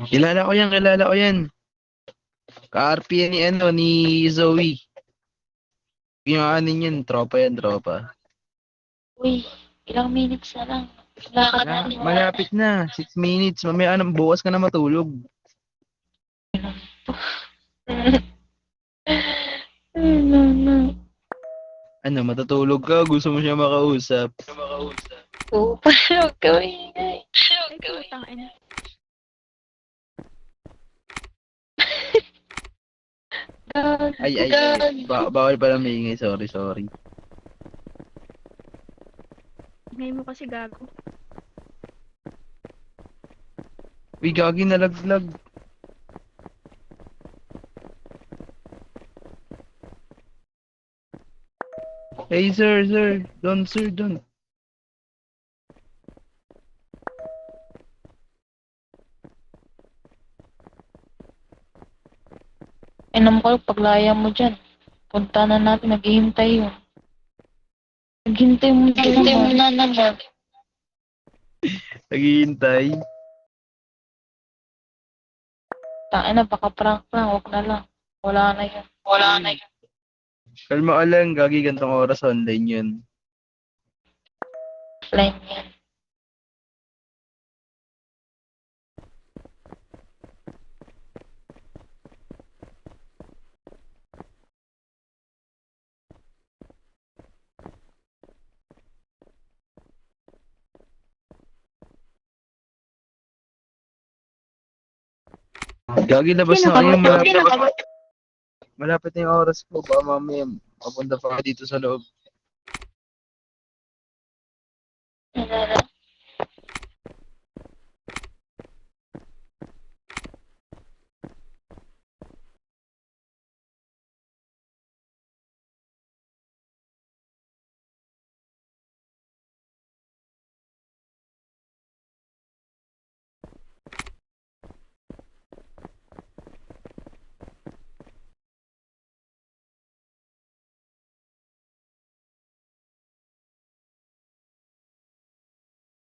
Kilala ko yan. Ka-RP yan ni Zoe. Yung ano yun, tropa yan, tropa. Uy, ilang minutes na lang. Lakad na rin. Malapit na, 6 minutes. Mamaya bukas ka na matulog. No. Ano, matutulog ka? Gusto mo siya makausap? Oo, parang huwag ka maingay. Ay, putang ina. Ay. Bawal pala maingay. Sorry. Ngayon mo kasi gago. Uy, gagi nalaglag. Hey, sir. Don't. Inom ko paglaya mo dyan. Punta na natin, naghihintay yun. Naghihintay mo na naman. Naghihintay. Tain na, baka prank lang, wag na lang. Wala na yun. Kalma ka lang, gagi gantong oras online yun. Offline yan. Gagi labas Sino na kayo. ka? Malapit na yung oras ko. Baka mamaya mapunta pa ka dito sa loob.